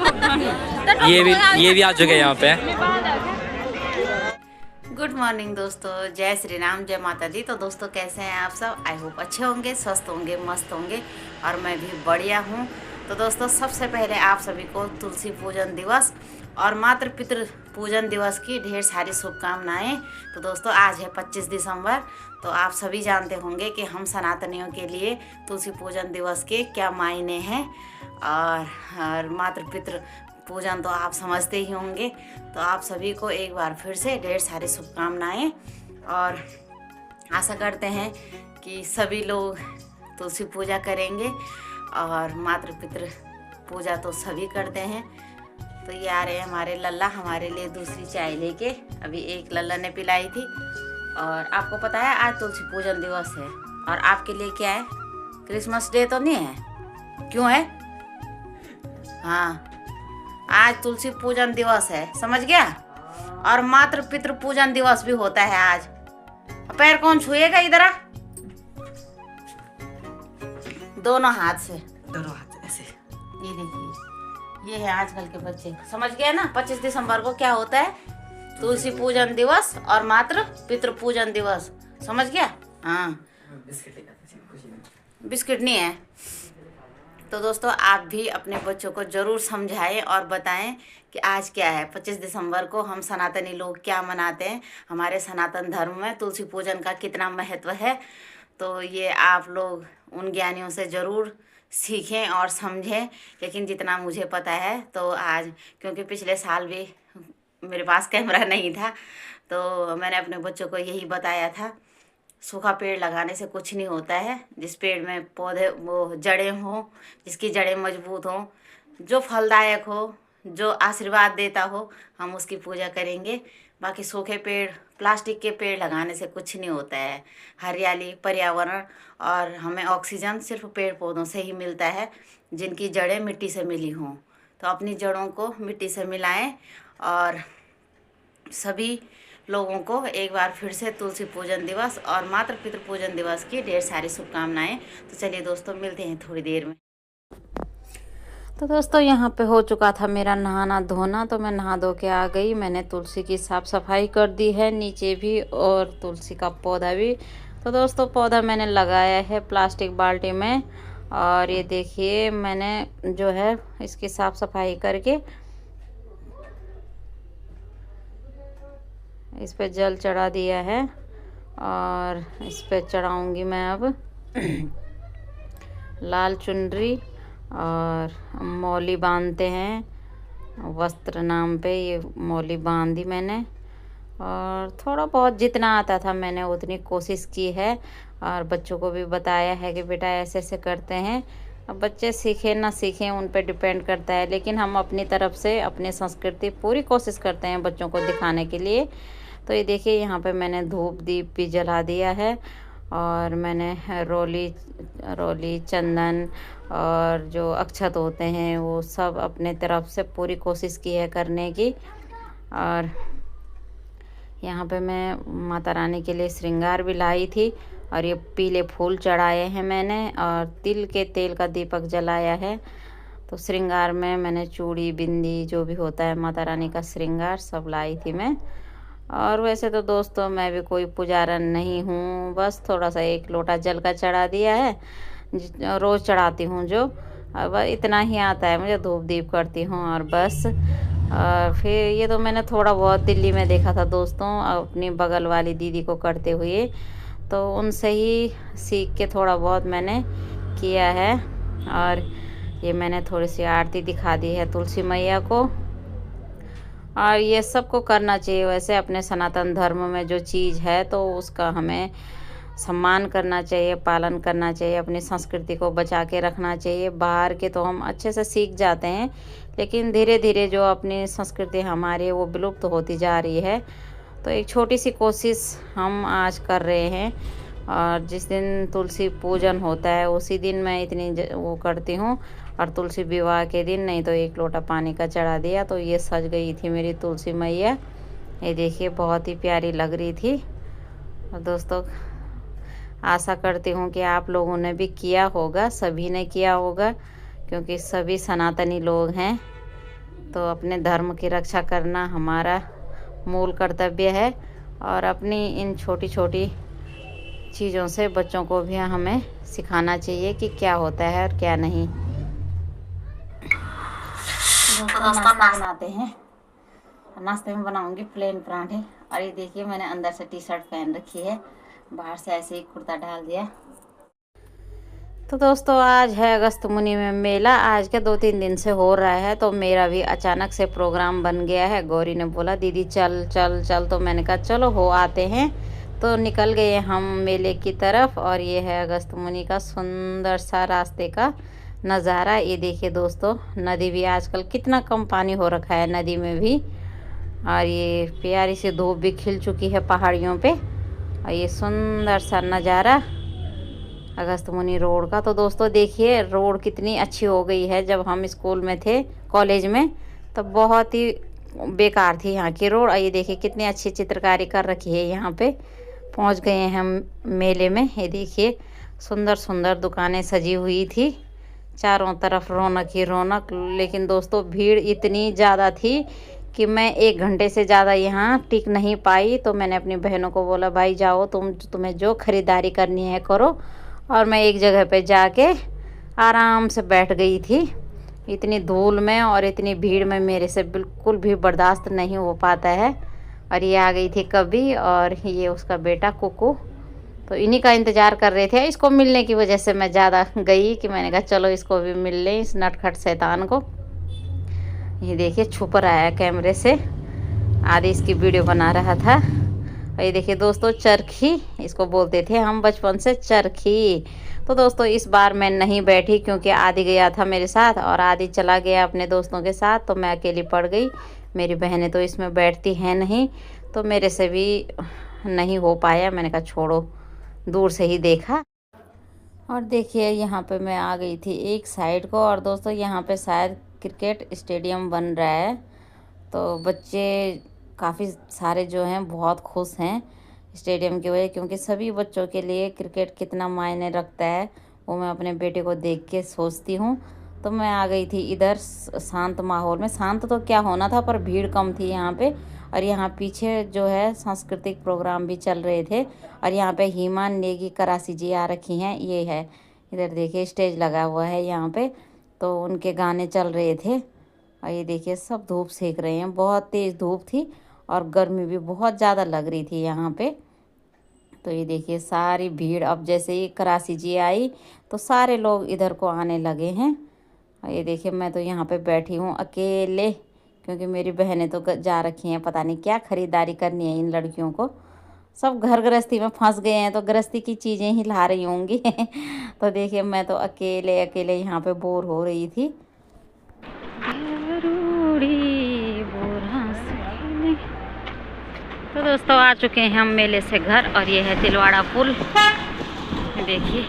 ये भी आ चुके हैं यहाँ पे। गुड मॉर्निंग दोस्तों, जय श्री राम, जय माता दी। तो दोस्तों कैसे हैं आप सब? आई होप अच्छे होंगे, स्वस्थ होंगे, मस्त होंगे और मैं भी बढ़िया हूँ। तो दोस्तों सबसे पहले आप सभी को तुलसी पूजन दिवस और मातृ पितृ पूजन दिवस की ढेर सारी शुभकामनाएं। तो दोस्तों आज है 25 दिसंबर। तो आप सभी जानते होंगे कि हम सनातनियों के लिए तुलसी पूजन दिवस के क्या मायने हैं और मातृ पितृ पूजन तो आप समझते ही होंगे। तो आप सभी को एक बार फिर से ढेर सारी शुभकामनाएं और आशा करते हैं कि सभी लोग तुलसी पूजा करेंगे और मातृ पितृ पूजा तो सभी करते हैं। तो ये आ रहे हैं हमारे लल्ला हमारे लिए दूसरी चाय लेके। अभी एक लल्ला ने पिलाई थी। और आपको पता है आज तुलसी पूजन दिवस है और आपके लिए क्या है? क्रिसमस डे तो नहीं है? क्यों है? हाँ, आज तुलसी पूजन दिवस है, समझ गया? और मातृ पितृ पूजन दिवस भी होता है आज। पैर कौन छुएगा? इधर आ, दोनों हाथ से ऐसे। ये देखिए, ये है आजकल के बच्चे, समझ गए ना? 25 दिसंबर को क्या होता है? तुलसी पूजन दिवस और मातृ पितृ पूजन दिवस, समझ गया? हाँ, बिस्किट नहीं है। तो दोस्तों आप भी अपने बच्चों को ज़रूर समझाएं और बताएं कि आज क्या है। 25 दिसंबर को हम सनातनी लोग क्या मनाते हैं, हमारे सनातन धर्म में तुलसी पूजन का कितना महत्व है। तो ये आप लोग उन ज्ञानियों से ज़रूर सीखें और समझें। लेकिन जितना मुझे पता है तो आज, क्योंकि पिछले साल भी मेरे पास कैमरा नहीं था, तो मैंने अपने बच्चों को यही बताया था, सूखा पेड़ लगाने से कुछ नहीं होता है। जिस पेड़ में पौधे वो जड़ें हों, जिसकी जड़ें मजबूत हों, जो फलदायक हो, जो आशीर्वाद देता हो, हम उसकी पूजा करेंगे। बाकी सूखे पेड़, प्लास्टिक के पेड़ लगाने से कुछ नहीं होता है। हरियाली, पर्यावरण और हमें ऑक्सीजन सिर्फ पेड़ पौधों से ही मिलता है, जिनकी जड़ें मिट्टी से मिली हों। तो अपनी जड़ों को मिट्टी से मिलाएं और सभी लोगों को एक बार फिर से तुलसी पूजन दिवस और मातृ पितृ पूजन दिवस की ढेर सारी शुभकामनाएं। तो चलिए दोस्तों मिलते हैं थोड़ी देर में। तो दोस्तों यहाँ पे हो चुका था मेरा नहाना धोना, तो मैं नहा धो के आ गई। मैंने तुलसी की साफ़ सफाई कर दी है, नीचे भी और तुलसी का पौधा भी। तो दोस्तों पौधा मैंने लगाया है प्लास्टिक बाल्टी में और ये देखिए मैंने जो है इसकी साफ़ सफाई करके इस पे जल चढ़ा दिया है और इस पे चढ़ाऊंगी मैं अब लाल चुनरी और मौली बांधते हैं वस्त्र नाम पे। ये मौली बांधी मैंने और थोड़ा बहुत जितना आता था मैंने उतनी कोशिश की है और बच्चों को भी बताया है कि बेटा ऐसे ऐसे करते हैं। अब बच्चे सीखें ना सीखें उन पे डिपेंड करता है, लेकिन हम अपनी तरफ से अपनी संस्कृति पूरी कोशिश करते हैं बच्चों को दिखाने के लिए। तो ये देखिए यहाँ पे मैंने धूप दीप भी जला दिया है और मैंने रोली चंदन और जो अक्षत होते हैं वो सब अपने तरफ से पूरी कोशिश की है करने की। और यहाँ पे मैं माता रानी के लिए श्रृंगार भी लाई थी और ये पीले फूल चढ़ाए हैं मैंने और तिल के तेल का दीपक जलाया है। तो श्रृंगार में मैंने चूड़ी बिंदी जो भी होता है माता रानी का श्रृंगार सब लाई थी मैं। और वैसे तो दोस्तों मैं भी कोई पुजारन नहीं हूँ, बस थोड़ा सा एक लोटा जल का चढ़ा दिया है, रोज़ चढ़ाती हूँ जो, अब इतना ही आता है मुझे। धूप दीप करती हूँ और बस। और फिर ये तो मैंने थोड़ा बहुत दिल्ली में देखा था दोस्तों अपनी बगल वाली दीदी को करते हुए, तो उनसे ही सीख के थोड़ा बहुत मैंने किया है। और ये मैंने थोड़ी सी आरती दिखा दी है तुलसी मैया को। और ये सबको करना चाहिए वैसे, अपने सनातन धर्म में जो चीज़ है तो उसका हमें सम्मान करना चाहिए, पालन करना चाहिए, अपनी संस्कृति को बचा के रखना चाहिए। बाहर के तो हम अच्छे से सीख जाते हैं, लेकिन धीरे धीरे जो अपनी संस्कृति हमारी है वो विलुप्त होती जा रही है। तो एक छोटी सी कोशिश हम आज कर रहे हैं। और जिस दिन तुलसी पूजन होता है उसी दिन मैं इतनी वो करती हूँ, और तुलसी विवाह के दिन नहीं तो एक लोटा पानी का चढ़ा दिया। तो ये सज गई थी मेरी तुलसी मैया, ये देखिए बहुत ही प्यारी लग रही थी। और दोस्तों आशा करती हूँ कि आप लोगों ने भी किया होगा, सभी ने किया होगा, क्योंकि सभी सनातनी लोग हैं। तो अपने धर्म की रक्षा करना हमारा मूल कर्तव्य है और अपनी इन छोटी छोटी चीज़ों से बच्चों को भी हमें सिखाना चाहिए कि क्या होता है और क्या नहीं। दोस्तों नाश्ता बनाते हैं। नाश्ते में बनाऊंगी प्लेन पराठे। और ये देखिए मैंने अंदर से टी शर्ट पहन रखी है, बाहर से ऐसे ही कुर्ता डाल दिया। तो दोस्तों आज है अगस्त मुनि में मेला। आज के 2-3 दिन से हो रहा है, तो मेरा भी अचानक से प्रोग्राम बन गया है। गौरी ने बोला दीदी चल चल चल, तो मैंने कहा चलो हो आते हैं। तो निकल गए हम मेले की तरफ। और ये है अगस्त मुनि का सुंदर सा रास्ते का नज़ारा। ये देखिए दोस्तों, नदी भी आजकल कितना कम पानी हो रखा है नदी में भी। और ये प्यारी सी धूप भी खिल चुकी है पहाड़ियों पे। और ये सुंदर सा नज़ारा अगस्त मुनि रोड का। तो दोस्तों देखिए रोड कितनी अच्छी हो गई है। जब हम स्कूल में थे, कॉलेज में, तब बहुत ही बेकार थी यहाँ की रोड। और ये देखिए कितनी अच्छी चित्रकारी कर रखी है यहाँ पे। पहुँच गए हैं हम मेले में। ये देखिए सुंदर सुंदर दुकानें सजी हुई थी, चारों तरफ रौनक ही रौनक। लेकिन दोस्तों भीड़ इतनी ज़्यादा थी कि मैं 1 घंटे से ज़्यादा यहाँ टिक नहीं पाई। तो मैंने अपनी बहनों को बोला भाई जाओ, तुम्हें जो ख़रीदारी करनी है करो। और मैं एक जगह पे जाके आराम से बैठ गई थी। इतनी धूल में और इतनी भीड़ में मेरे से बिल्कुल भी बर्दाश्त नहीं हो पाता है। और ये आ गई थी कभी, और ये उसका बेटा कुकू। तो इन्हीं का इंतज़ार कर रहे थे। इसको मिलने की वजह से मैं ज़्यादा गई कि मैंने कहा चलो इसको भी मिल लें, इस नटखट शैतान को। ये देखिए छुप रहा है कैमरे से, आधी इसकी वीडियो बना रहा था। और ये देखिए दोस्तों चरखी इसको बोलते थे हम बचपन से, चरखी। तो दोस्तों इस बार मैं नहीं बैठी क्योंकि आदि गया था मेरे साथ और आदि चला गया अपने दोस्तों के साथ। तो मैं अकेली पड़ गई। मेरी बहनें तो इसमें बैठती हैं नहीं, तो मेरे से भी नहीं हो पाया। मैंने कहा छोड़ो, दूर से ही देखा। और देखिए यहाँ पे मैं आ गई थी एक साइड को। और दोस्तों यहाँ पे शायद क्रिकेट स्टेडियम बन रहा है। तो बच्चे काफ़ी सारे जो हैं बहुत खुश हैं स्टेडियम की वजह, क्योंकि सभी बच्चों के लिए क्रिकेट कितना मायने रखता है वो मैं अपने बेटे को देख के सोचती हूँ। तो मैं आ गई थी इधर शांत माहौल में। शांत तो क्या होना था, पर भीड़ कम थी यहाँ पे। और यहाँ पीछे जो है सांस्कृतिक प्रोग्राम भी चल रहे थे। और यहाँ पे हीमा नेगी करासी जी आ रखी हैं। ये है इधर देखिए स्टेज लगा हुआ है यहाँ पे, तो उनके गाने चल रहे थे। और ये देखिए सब धूप सेक रहे हैं, बहुत तेज़ धूप थी और गर्मी भी बहुत ज़्यादा लग रही थी यहाँ पे। तो ये देखिए सारी भीड़, अब जैसे ही करासी जी आई तो सारे लोग इधर को आने लगे हैं। और ये देखिए मैं तो यहाँ पे बैठी हूँ अकेले, क्योंकि मेरी बहनें तो जा रखी हैं, पता नहीं क्या ख़रीदारी करनी है इन लड़कियों को। सब घर गृहस्थी में फंस गए हैं, तो गृहस्थी की चीज़ें ही ला रही होंगी। तो देखिए मैं तो अकेले अकेले यहाँ पे बोर हो रही थी। तो दोस्तों आ चुके हैं हम मेले से घर। और ये है तिलवाड़ा पुल। देखिए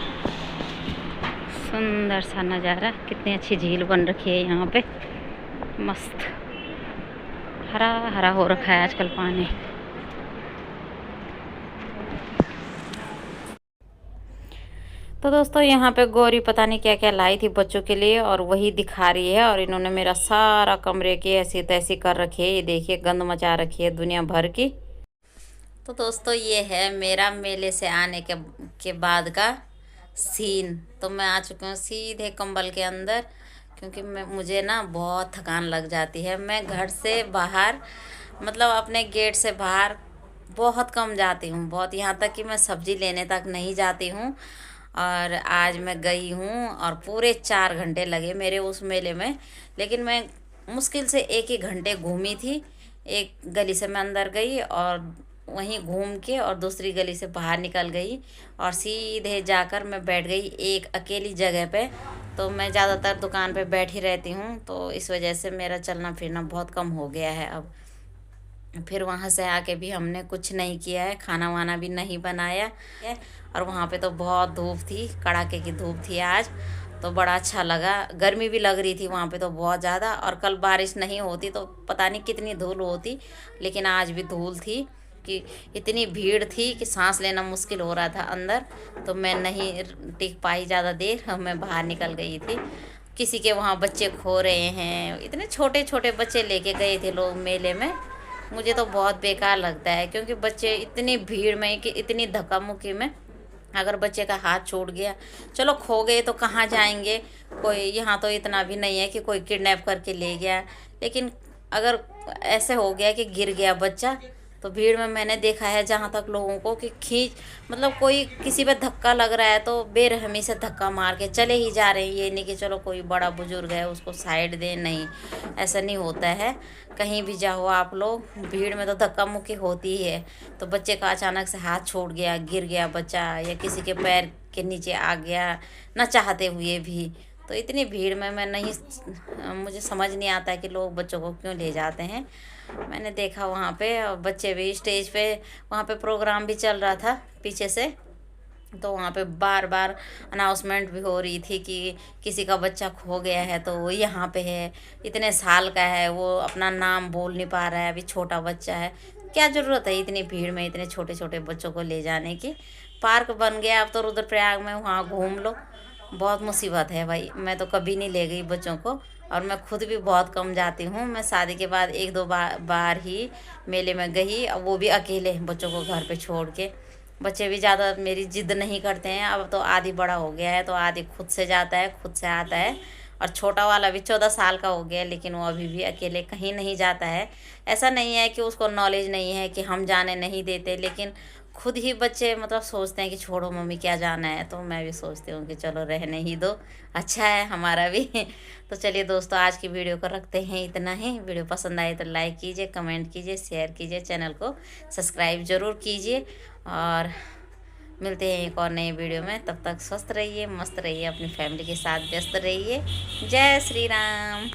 सुंदर सा नज़ारा, कितनी अच्छी झील बन रखी है यहाँ पे, मस्त हरा हरा हो रखा है आजकल पानी। तो दोस्तों यहाँ पे गौरी पता नहीं क्या क्या लाई थी बच्चों के लिए, और वही दिखा रही है। और इन्होंने मेरा सारा कमरे की ऐसी तैसी कर रखी है। ये देखिए गंद मचा रखी है दुनिया भर की। तो दोस्तों ये है मेरा मेले से आने के बाद का सीन। तो मैं आ चुकी हूँ सीधे कंबल के अंदर, क्योंकि मुझे ना बहुत थकान लग जाती है। मैं घर से बाहर, मतलब अपने गेट से बाहर बहुत कम जाती हूँ, बहुत, यहाँ तक कि मैं सब्ज़ी लेने तक नहीं जाती हूँ। और आज मैं गई हूँ और पूरे 4 घंटे लगे मेरे उस मेले में। लेकिन मैं मुश्किल से 1 ही घंटे घूमी थी। एक गली से मैं अंदर गई और वहीं घूम के और दूसरी गली से बाहर निकल गई और सीधे जाकर मैं बैठ गई एक अकेली जगह पे। तो मैं ज़्यादातर दुकान पे बैठी रहती हूँ, तो इस वजह से मेरा चलना फिरना बहुत कम हो गया है अब। फिर वहाँ से आके भी हमने कुछ नहीं किया है, खाना वाना भी नहीं बनाया है। और वहाँ पे तो बहुत धूप थी, कड़ाके की धूप थी आज, तो बड़ा अच्छा लगा। गर्मी भी लग रही थी वहाँ पे तो बहुत ज़्यादा। और कल बारिश नहीं होती तो पता नहीं कितनी धूल होती, लेकिन आज भी धूल थी कि इतनी भीड़ थी कि सांस लेना मुश्किल हो रहा था अंदर। तो मैं नहीं टिक पाई ज़्यादा देर, मैं बाहर निकल गई थी। किसी के वहाँ बच्चे खो रहे हैं। इतने छोटे छोटे बच्चे लेके गए थे लोग मेले में। मुझे तो बहुत बेकार लगता है, क्योंकि बच्चे इतनी भीड़ में कि इतनी धक्का मुक्की में अगर बच्चे का हाथ छूट गया, चलो खो गए तो कहाँ जाएंगे, कोई यहाँ तो इतना भी नहीं है कि कोई किडनैप करके ले गया। लेकिन अगर ऐसे हो गया कि गिर गया बच्चा, तो भीड़ में मैंने देखा है जहाँ तक लोगों को कि खींच, मतलब कोई किसी पे धक्का लग रहा है तो बेरहमी से धक्का मार के चले ही जा रहे हैं। ये नहीं कि चलो कोई बड़ा बुजुर्ग है उसको साइड दे, नहीं, ऐसा नहीं होता है। कहीं भी जाओ आप लोग, भीड़ में तो धक्का मुक्की होती ही है। तो बच्चे का अचानक से हाथ छूट गया, गिर गया बच्चा, या किसी के पैर के नीचे आ गया न चाहते हुए भी, तो इतनी भीड़ में मैं नहीं, मुझे समझ नहीं आता कि लोग बच्चों को क्यों ले जाते हैं। मैंने देखा वहाँ पे बच्चे भी स्टेज पे, वहाँ पे प्रोग्राम भी चल रहा था पीछे से, तो वहाँ पे बार बार अनाउंसमेंट भी हो रही थी कि किसी का बच्चा खो गया है तो वो यहाँ पे है, इतने साल का है, वो अपना नाम बोल नहीं पा रहा है, अभी छोटा बच्चा है। क्या ज़रूरत है इतनी भीड़ में इतने छोटे छोटे बच्चों को ले जाने की। पार्क बन गया अब तो रुद्रप्रयाग में, वहाँ घूम लो। बहुत मुसीबत है भाई, मैं तो कभी नहीं ले गई बच्चों को, और मैं खुद भी बहुत कम जाती हूँ। मैं शादी के बाद एक दो बार ही मेले में गई, और वो भी अकेले बच्चों को घर पे छोड़ के। बच्चे भी ज़्यादा मेरी जिद नहीं करते हैं, अब तो आदि बड़ा हो गया है तो आदि खुद से जाता है, खुद से आता है। और छोटा वाला भी 14 साल का हो गया है, लेकिन वो अभी भी अकेले कहीं नहीं जाता है। ऐसा नहीं है कि उसको नॉलेज नहीं है कि हम जाने नहीं देते, लेकिन खुद ही बच्चे मतलब सोचते हैं कि छोड़ो मम्मी क्या जाना है, तो मैं भी सोचती हूँ कि चलो रहने ही दो, अच्छा है हमारा भी। तो चलिए दोस्तों, आज की वीडियो को रखते हैं इतना ही। वीडियो पसंद आए तो लाइक कीजिए, कमेंट कीजिए, शेयर कीजिए, चैनल को सब्सक्राइब ज़रूर कीजिए, और मिलते हैं एक और नए वीडियो में। तब तक स्वस्थ रहिए, मस्त रहिए, अपनी फैमिली के साथ व्यस्त रहिए। जय श्री राम।